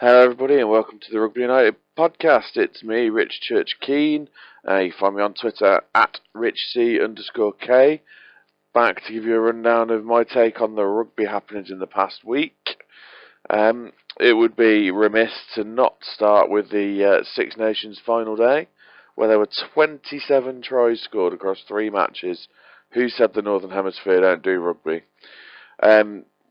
Hello everybody and welcome to the Rugbyunited podcast. It's me, Rich Church Keane. You find me on Twitter at RichC_K. Back to give you a rundown of my take on the rugby happenings in the past week. It would be remiss to not start with the Six Nations final day, where there were 27 tries scored across 3 matches. Who said the Northern Hemisphere don't do rugby?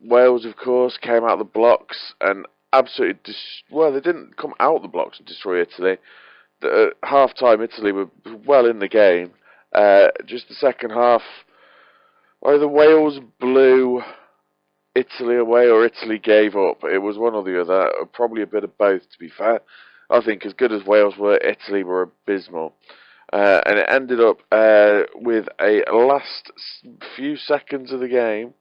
Wales, of course, came out of the blocks and absolutely they didn't come out the blocks and destroy Italy. At half-time, Italy were well in the game. Just the second half, either Wales blew Italy away or Italy gave up. It was one or the other, probably a bit of both, to be fair. I think as good as Wales were, Italy were abysmal. And it ended up with a last few seconds of the game.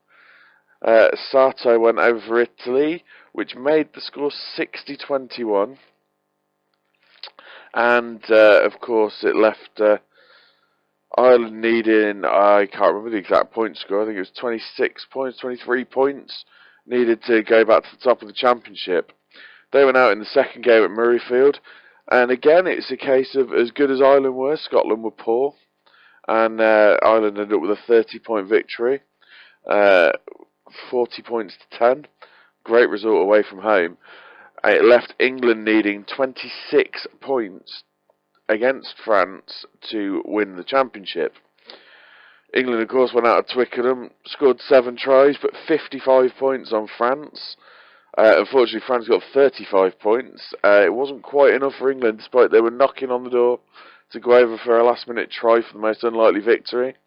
Sato went over Italy, which made the score 60-21. And, of course, it left Ireland needing, I can't remember the exact point score, I think it was 26 points, 23 points, needed to go back to the top of the championship. They went out in the second game at Murrayfield, and again, it's a case of as good as Ireland were, Scotland were poor, and Ireland ended up with a 30-point victory. 40 points to 10. Great result away from home. It left England needing 26 points against France to win the championship. England, of course, went out of Twickenham, scored 7 tries, but 55 points on France. Unfortunately, France got 35 points. It wasn't quite enough for England, despite they were knocking on the door to go over for a last-minute try for the most unlikely victory.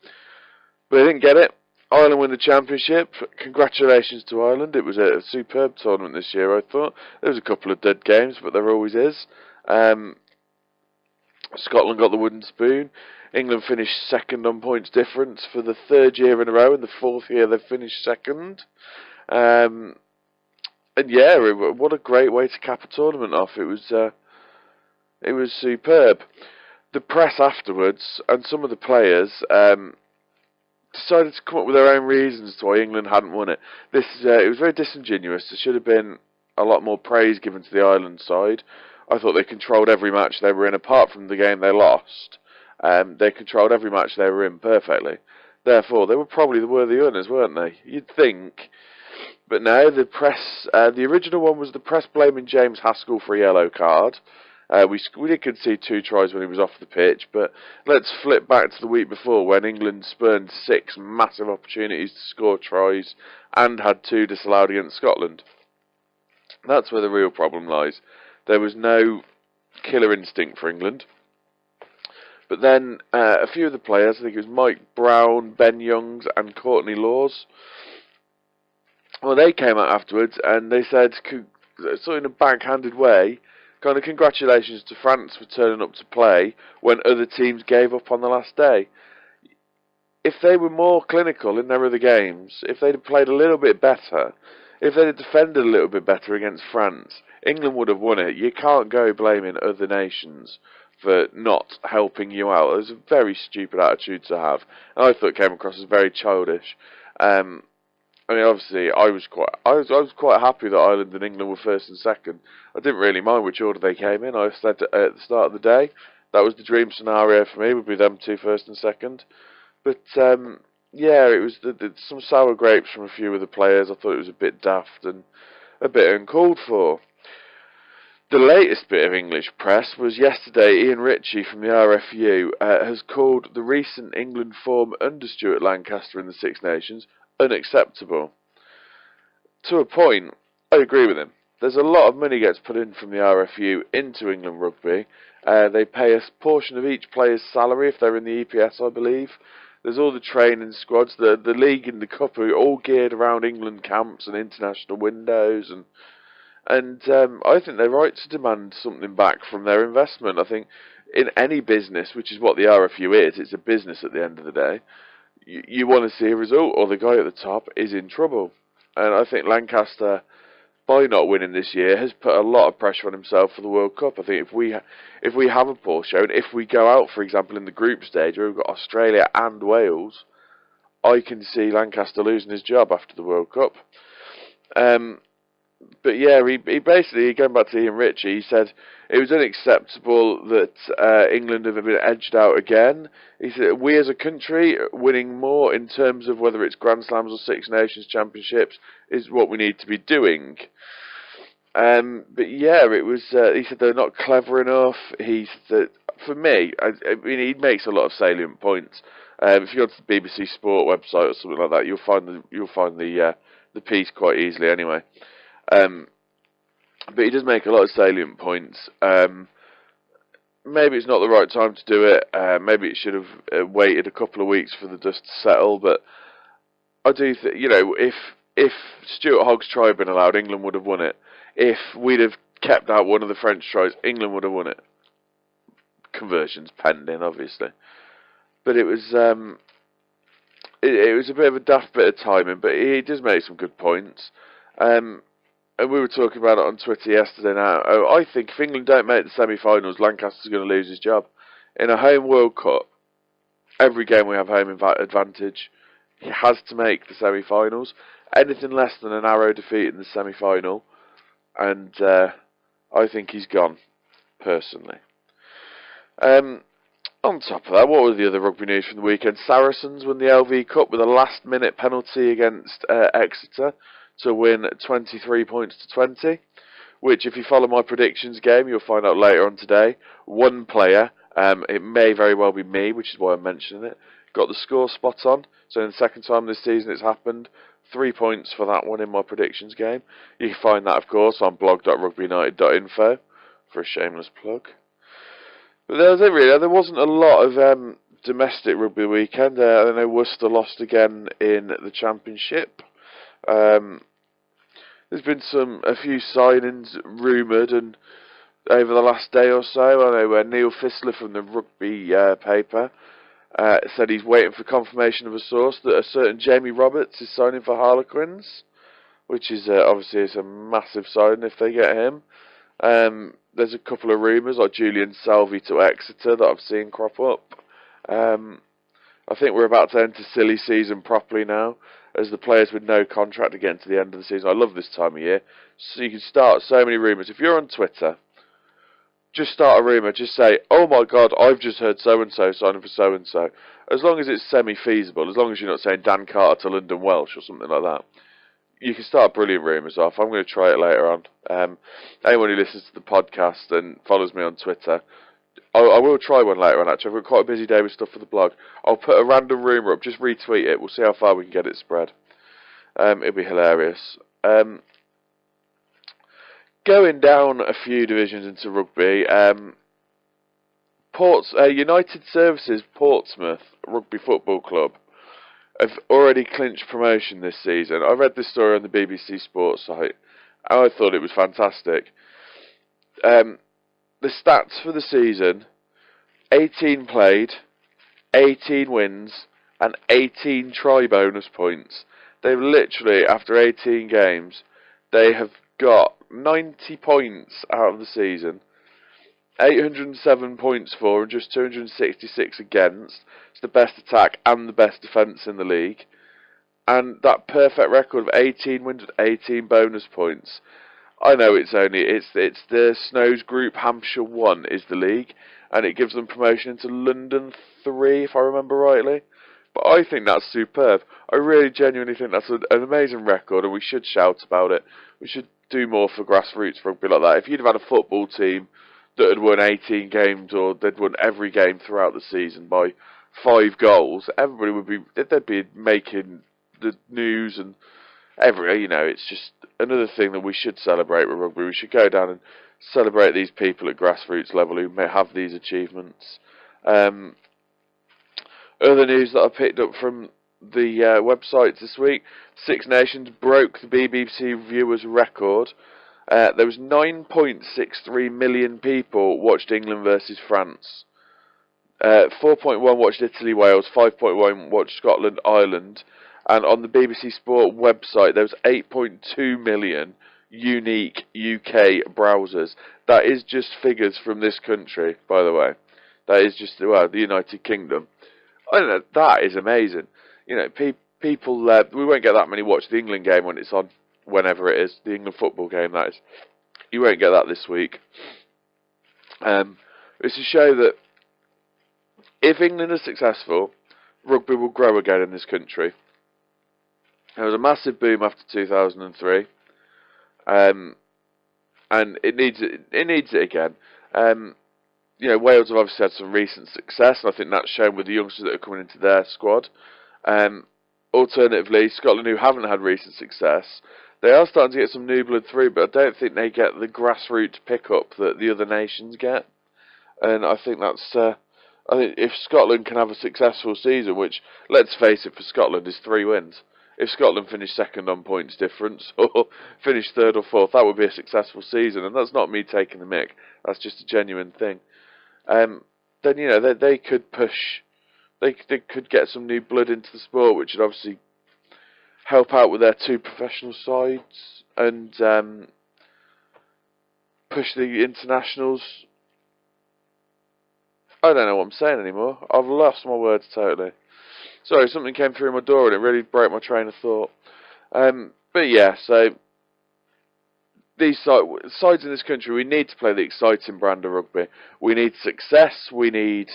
But they didn't get it. Ireland win the championship. Congratulations to Ireland. It was a superb tournament this year, I thought. There was a couple of dead games, but there always is. Scotland got the wooden spoon. England finished second on points difference for the 3rd year in a row, and the 4th year they finished second. And yeah, what a great way to cap a tournament off. It was superb. The press afterwards, and some of the players, decided to come up with their own reasons to why England hadn't won it. It was very disingenuous. There should have been a lot more praise given to the Ireland side. I thought they controlled every match they were in, apart from the game they lost. They controlled every match they were in perfectly. Therefore, they were probably the worthy winners, weren't they? You'd think. But no, the press, the original one was the press blaming James Haskell for a yellow card. We did concede 2 tries when he was off the pitch, but let's flip back to the week before when England spurned 6 massive opportunities to score tries and had 2 disallowed against Scotland. That's where the real problem lies. There was no killer instinct for England. But then a few of the players, I think it was Mike Brown, Ben Youngs and Courtney Laws, well, they came out afterwards and they said, sort of in a backhanded way, kind of congratulations to France for turning up to play when other teams gave up on the last day. If they were more clinical in their other games, if they'd have played a little bit better, if they'd have defended a little bit better against France, England would have won it. You can't go blaming other nations for not helping you out. It was a very stupid attitude to have, and I thought it came across as very childish. I mean, obviously, I was quite happy that Ireland and England were first and second. I didn't really mind which order they came in. I said at the start of the day that was the dream scenario for me, would be them 2 first and second. But yeah, it was some sour grapes from a few of the players. I thought it was a bit daft and a bit uncalled for. The latest bit of English press was yesterday. Ian Ritchie from the RFU has called the recent England form under Stuart Lancaster in the Six Nations unacceptable. To a point, I agree with him. There's a lot of money gets put in from the RFU into England rugby. They pay a portion of each player's salary if they're in the EPS, I believe. There's all the training squads. The league and the cup are all geared around England camps and international windows, and I think they're right to demand something back from their investment. I think in any business, which is what the RFU is, it's a business at the end of the day. You want to see a result, or the guy at the top is in trouble. And I think Lancaster, by not winning this year, has put a lot of pressure on himself for the World Cup. I think if we have a poor show, and if we go out, for example, in the group stage where we've got Australia and Wales, I can see Lancaster losing his job after the World Cup. But yeah, he basically, going back to Ian Ritchie, he said it was unacceptable that England have been edged out again. He said we as a country winning more in terms of whether it's Grand Slams or Six Nations Championships is what we need to be doing. But yeah, it was. He said they're not clever enough. He said, for me, I mean, he makes a lot of salient points. If you go to the BBC Sport website or something like that, you'll find the piece quite easily anyway. Um, but he does make a lot of salient points. Maybe it's not the right time to do it. Maybe it should have waited a couple of weeks for the dust to settle. But I do think, if Stuart Hogg's try had been allowed, England would have won it. If we'd have kept out one of the French tries, England would have won it. Conversions pending, obviously. But it was it was a bit of a daft bit of timing, but he does make some good points. And we were talking about it on Twitter yesterday now. I think if England don't make the semi-finals, Lancaster's going to lose his job. In a home World Cup, every game we have home advantage. He has to make the semi-finals. Anything less than a narrow defeat in the semi-final, and I think he's gone, personally. On top of that, what was the other rugby news from the weekend? Saracens won the LV Cup with a last-minute penalty against Exeter to win 23 points to 20, which, if you follow my predictions game, you'll find out later on today. One player, it may very well be me, which is why I'm mentioning it, got the score spot on. So in the second time this season it's happened. 3 points for that one in my predictions game. You can find that, of course, on blog.rugbyunited.info for a shameless plug. But that was it, really. There wasn't a lot of domestic rugby weekend. I know Worcester lost again in the Championship. There's been a few signings rumoured and over the last day or so. I know Neil Fissler from the Rugby paper said he's waiting for confirmation of a source that a certain Jamie Roberts is signing for Harlequins, which is obviously it's a massive sign if they get him. There's a couple of rumours like Julian Salvi to Exeter that I've seen crop up. I think we're about to enter silly season properly now, as the players with no contract are getting to the end of the season. I love this time of year. So you can start so many rumours. If you're on Twitter, just start a rumour. Just say, oh my God, I've just heard so-and-so signing for so-and-so. As long as it's semi-feasible, as long as you're not saying Dan Carter to London Welsh or something like that, you can start brilliant rumours off. I'm going to try it later on. Anyone who listens to the podcast and follows me on Twitter, I will try one later on, actually. I've got quite a busy day with stuff for the blog. I'll put a random rumour up, just retweet it. We'll see how far we can get it spread. It'll be hilarious. Going down a few divisions into rugby, United Services Portsmouth Rugby Football Club have already clinched promotion this season. I read this story on the BBC Sports site, and I thought it was fantastic. The stats for the season: 18 played, 18 wins, and 18 try bonus points. They've literally, after 18 games, they have got 90 points out of the season, 807 points for and just 266 against. It's the best attack and the best defence in the league. And that perfect record of 18 wins with 18 bonus points. I know it's the Snows Group. Hampshire 1 is the league, and it gives them promotion into London 3, if I remember rightly. But I think that's superb. I really genuinely think that's an amazing record, and we should shout about it. We should do more for grassroots rugby like that. If you'd have had a football team that had won 18 games, or they'd won every game throughout the season by 5 goals, everybody they'd be making the news, and it's just another thing that we should celebrate with rugby. We should go down and celebrate these people at grassroots level who may have these achievements. Other news that I picked up from the websites this week: Six Nations broke the BBC viewers record. There was 9.63 million people watched England versus France. 4.1 watched Italy, Wales. 5.1 watched Scotland, Ireland. And on the BBC Sport website, there was 8.2 million unique UK browsers. That is just figures from this country, by the way. That is just, the United Kingdom. I don't know, that is amazing. People, we won't get that many watch the England game when it's on. whenever it is, the England football game, that is. You won't get that this week. It's to show that if England is successful, rugby will grow again in this country. There was a massive boom after 2003, and it needs it again. Wales have obviously had some recent success, and I think that's shown with the youngsters that are coming into their squad. Alternatively, Scotland, who haven't had recent success, they are starting to get some new blood through, but I don't think they get the grassroots pickup that the other nations get. And I think I think if Scotland can have a successful season, which, let's face it, for Scotland is 3 wins. If Scotland finish second on points difference, or finish third or fourth, that would be a successful season. And that's not me taking the mick. That's just a genuine thing. Then they could push. They could get some new blood into the sport, which would obviously help out with their 2 professional sides and push the internationals. I don't know what I'm saying anymore. I've lost my words totally. Sorry, something came through my door and it really broke my train of thought. But yeah, so these sides in this country, we need to play the exciting brand of rugby. We need success. We need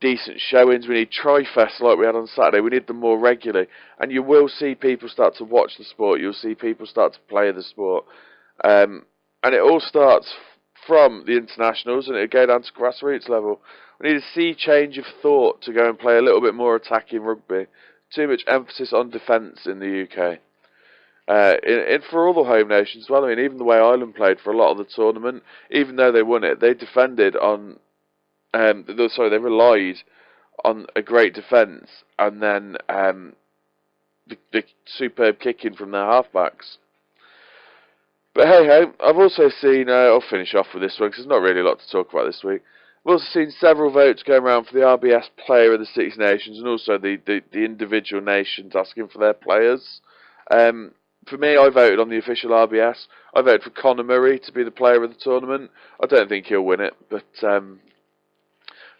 decent showings. We need tri-fests like we had on Saturday. We need them more regularly. And you will see people start to watch the sport. You'll see people start to play the sport. And it all starts from the internationals, and it'll go down to grassroots level. We need a sea change of thought to go and play a little bit more attacking rugby. Too much emphasis on defence in the UK. For all the home nations as well. I mean, even the way Ireland played for a lot of the tournament, even though they won it, they defended on. They relied on a great defence and then the superb kicking from their halfbacks. But hey ho, I've also seen, I'll finish off with this one because there's not really a lot to talk about this week. I've also seen several votes going around for the RBS Player of the Six Nations and also the individual nations asking for their players. For me, I voted on the official RBS. I voted for Conor Murray to be the player of the tournament. I don't think he'll win it, but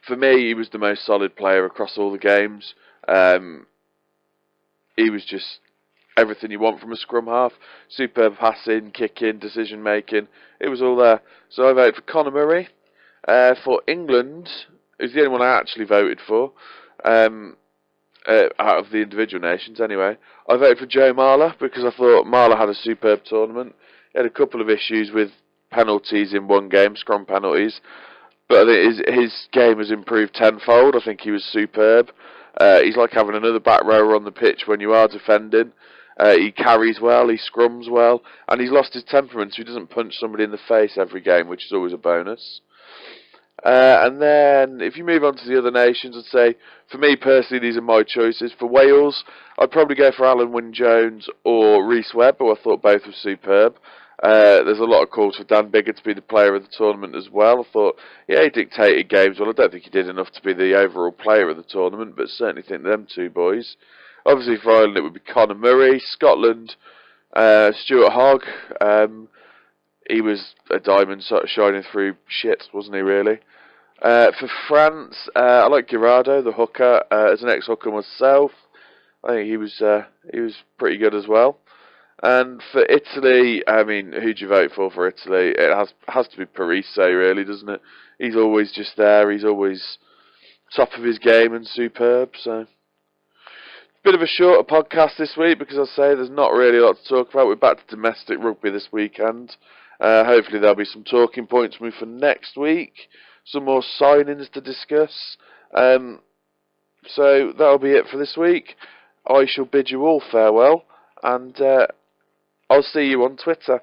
for me, he was the most solid player across all the games. He was just everything you want from a scrum half. Superb passing, kicking, decision making. It was all there. So I voted for Conor Murray. For England, who's the only one I actually voted for, out of the individual nations anyway, I voted for Joe Marler because I thought Marler had a superb tournament. He had a couple of issues with penalties in one game, scrum penalties, but I think his game has improved tenfold. I think he was superb. He's like having another back rower on the pitch when you are defending. He carries well, he scrums well, and he's lost his temperament, so he doesn't punch somebody in the face every game, which is always a bonus. And then, if you move on to the other nations, I'd say, for me personally, these are my choices. For Wales, I'd probably go for Alan Wynne-Jones or Rhys Webb, who I thought both were superb. There's a lot of calls for Dan Biggar to be the player of the tournament as well. I thought, yeah, he dictated games well. I don't think he did enough to be the overall player of the tournament, but certainly think them 2 boys. Obviously for Ireland it would be Conor Murray. Scotland, Stuart Hogg. He was a diamond sort of shining through shit, wasn't he really? For France, I like Girardo, the hooker. As an ex-hooker myself, I think he was pretty good as well. And for Italy, I mean, who'd you vote for Italy? It has to be Parise, really, doesn't it? He's always just there. He's always top of his game and superb. So, bit of a shorter podcast this week because I say there's not really a lot to talk about. We're back to domestic rugby this weekend. Hopefully there'll be some talking points for me for next week. Some more signings to discuss. So that'll be it for this week. I shall bid you all farewell, and I'll see you on Twitter.